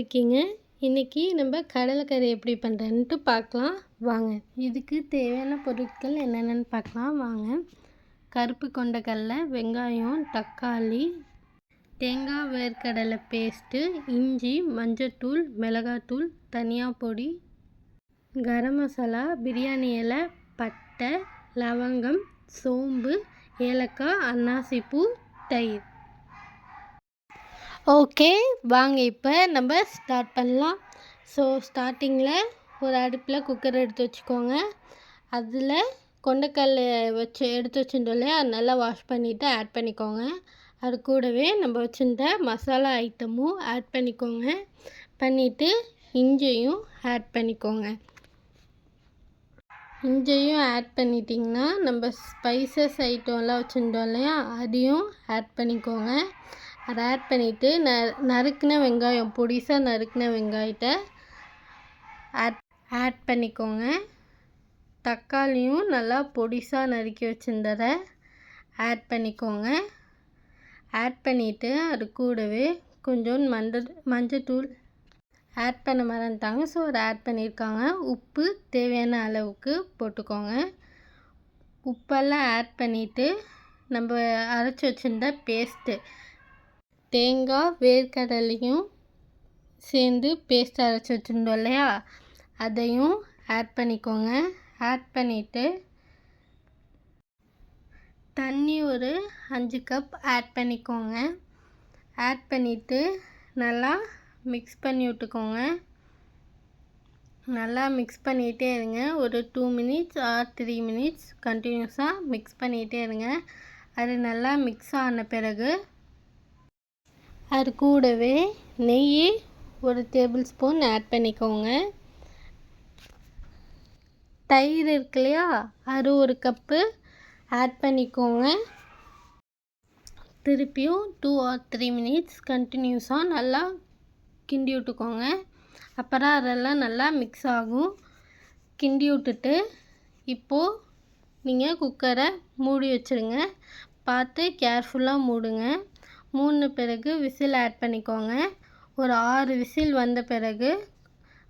இருக்கீங்க? இன்றைக்கி நம்ம கடலைக்கறி எப்படி பண்ணுறேன்ட்டு பார்க்கலாம் வாங்க. இதுக்கு தேவையான பொருட்கள் என்னென்னு பார்க்கலாம் வாங்க. கருப்பு கொண்டக்கடலை, வெங்காயம், தக்காளி, தேங்காய் வேர்க்கடலை பேஸ்ட்டு, இஞ்சி, மஞ்சத்தூள், மிளகாத்தூள், தனியா பொடி, கரம் மசாலா, பிரியாணி இலை, பட்டை, லவங்கம், சோம்பு, ஏலக்காய், அன்னாசிப்பூ, தயிர். ஓகே வாங்க இப்போ நம்ம ஸ்டார்ட் பண்ணலாம். ஸோ ஸ்டார்டிங்கில் ஒரு அடுப்பில் குக்கர் எடுத்து வச்சுக்கோங்க. அதில் கொண்டக்கடலை எடுத்து வச்சுருந்தோம் இல்லையா, அது நல்லா வாஷ் பண்ணிவிட்டு ஆட் பண்ணிக்கோங்க. அது கூடவே நம்ம வச்சுருந்த மசாலா ஐட்டமும் ஆட் பண்ணிக்கோங்க. பண்ணிவிட்டு இஞ்சியும் ஆட் பண்ணிக்கோங்க. இஞ்சியும் ஆட் பண்ணிட்டிங்கன்னா நம்ம ஸ்பைசஸ் ஐட்டம்லாம் வச்சுருந்தோம் இல்லையா, அதையும் ஆட் பண்ணிக்கோங்க. அதை ஆட் பண்ணிவிட்டு நறுக்கின வெங்காயம், பொடிசாக நறுக்கின வெங்காயத்தை ஆட் பண்ணிக்கோங்க. தக்காளியும் நல்லா பொடிசாக நறுக்கி வச்சுருந்ததை ஆட் பண்ணிக்கோங்க. ஆட் பண்ணிவிட்டு அது கூடவே கொஞ்சம் மஞ்சத்தூள் ஆட் பண்ண மறந்துட்டாங்க, ஸோ அதை ஆட் பண்ணியிருக்காங்க. உப்பு தேவையான அளவுக்கு போட்டுக்கோங்க. உப்பெல்லாம் ஆட் பண்ணிவிட்டு நம்ம அரைச்சி வச்சுருந்த பேஸ்ட்டு, தேங்காய் வேர்க்கடலையும் சேர்ந்து பேஸ்ட் அரைச்சி வச்சுருந்தோம் இல்லையா, அதையும் ஆட் பண்ணிக்கோங்க. ஆட் பண்ணிவிட்டு தண்ணி ஒரு 5 கப் ஆட் பண்ணிக்கோங்க. ஆட் பண்ணிவிட்டு நல்லா மிக்ஸ் பண்ணி விட்டுக்கோங்க. நல்லா மிக்ஸ் பண்ணிகிட்டே இருங்க. ஒரு 2 மினிட்ஸ் ஆர் 3 மினிட்ஸ் கண்டினியூஸாக மிக்ஸ் பண்ணிகிட்டே இருங்க. அது நல்லா மிக்ஸ் ஆன பிறகு அது கூடவே நெய் ஒரு டேபிள் ஸ்பூன் ஆட் பண்ணிக்கோங்க. தயிர் இருக்கு இல்லையா, அது ஒரு கப்பு ஆட் பண்ணிக்கோங்க. திருப்பியும் 2 ஆர் 3 மினிட்ஸ் கண்டினியூஸாக நல்லா கிண்டி விட்டுக்கோங்க. அப்புறம் அதெல்லாம் நல்லா மிக்ஸ் ஆகும். கிண்டி விட்டுட்டு இப்போது நீங்கள் குக்கரை மூடி வச்சுருங்க. பார்த்து கேர்ஃபுல்லாக மூடுங்க. மூடின பிறகு விசில் ஆட் பண்ணிக்கோங்க. ஒரு 6 விசில் வந்த பிறகு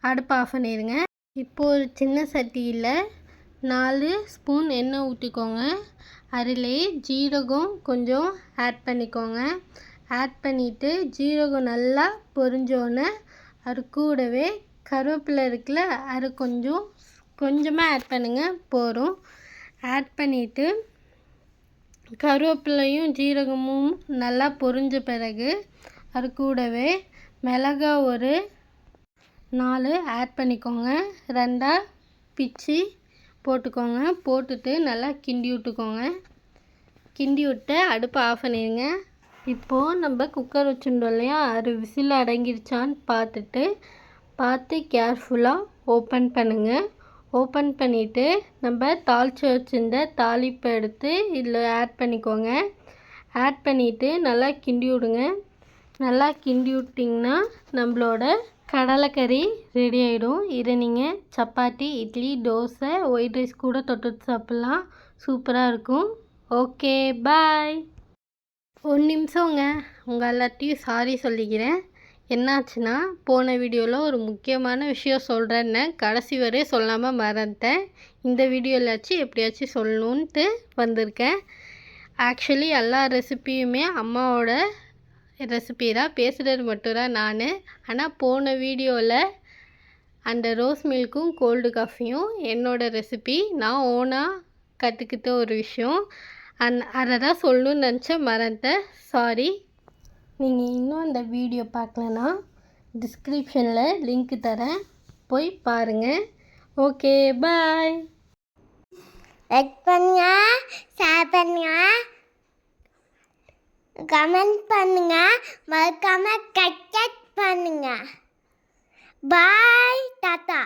அடுப்பை ஆஃப் பண்ணிடுங்க. இப்போது ஒரு சின்ன சட்டியில் 4 ஸ்பூன் எண்ணெய் ஊற்றிக்கோங்க. அதிலே ஜீரகம் கொஞ்சம் ஆட் பண்ணிக்கோங்க. ஆட் பண்ணிவிட்டு ஜீரகம் நல்லா பொரிஞ்சோன்னே அது கூடவே கருவேப்பிலை இருக்குல்ல, அது கொஞ்சமாக ஆட் பண்ணுங்கள் போதும். ஆட் பண்ணிவிட்டு கருவேப்பிலையும் ஜீரகமும் நல்லா பொரிஞ்ச பிறகு அது கூடவே மிளகாய் ஒரு 4 ஆட் பண்ணிக்கோங்க. 2 பிச்சு போட்டுக்கோங்க. போட்டுட்டு நல்லா கிண்டி விட்டுக்கோங்க. கிண்டி விட்டு அடுப்பை ஆஃப் பண்ணிடுங்க. இப்போது நம்ம குக்கர் வச்சுருந்தோம் இல்லையா, அது விசில் அடங்கிருச்சான்னு பார்த்து கேர்ஃபுல்லாக ஓப்பன் பண்ணுங்கள். ஓப்பன் பண்ணிவிட்டு நம்ம தாளித்து வச்சுருந்த தாளிப்பை எடுத்து இதில் ஆட் பண்ணிக்கோங்க. ஆட் பண்ணிவிட்டு நல்லா கிண்டி விடுங்க. நல்லா கிண்டி விட்டிங்கன்னா நம்மளோட கடலைக்கறி ரெடி ஆகிடும். இதை நீங்கள் சப்பாத்தி, இட்லி, தோசை, ஒயிட் ரைஸ் கூட தொட்டு சாப்பிட்லாம். சூப்பராக இருக்கும். Okay bye. ஒரு நிமிஷங்க, உங்கள் எல்லாத்தையும் சாரி சொல்லிக்கிறேன். என்னாச்சுன்னா, போன வீடியோவில் ஒரு முக்கியமான விஷயம் சொல்கிறேன்னு கடைசி வரை சொல்லாமல் மறந்துட்டேன். இந்த வீடியோவிலாச்சும் எப்படியாச்சும் சொல்லணுன்ட்டு வந்திருக்கேன். ஆக்சுவலி எல்லா ரெசிப்பியுமே அம்மாவோட ரெசிபி தான், பேசுகிறது மட்டும் தான் நான். ஆனால் போன வீடியோவில் அந்த ரோஸ் மில்க்கும் கோல்டு காஃபியும் என்னோடய ரெசிபி, நான் ஓனாக கற்றுக்கிட்ட ஒரு விஷயம். அதை தான் சொல்லணுன்னு நினச்சேன், மறந்துட்டேன். சாரி. நீங்கள் இன்னும் அந்த வீடியோ பார்க்கலன்னா டிஸ்கிரிப்ஷனில் லிங்க் தரேன், போய் பாருங்கள். Okay bye. லைக் பண்ணுங்க, ஷேர் பண்ணுங்க, கமெண்ட் பண்ணுங்க, மறக்காம கட் பண்ணுங்க. பாய், டாட்டா.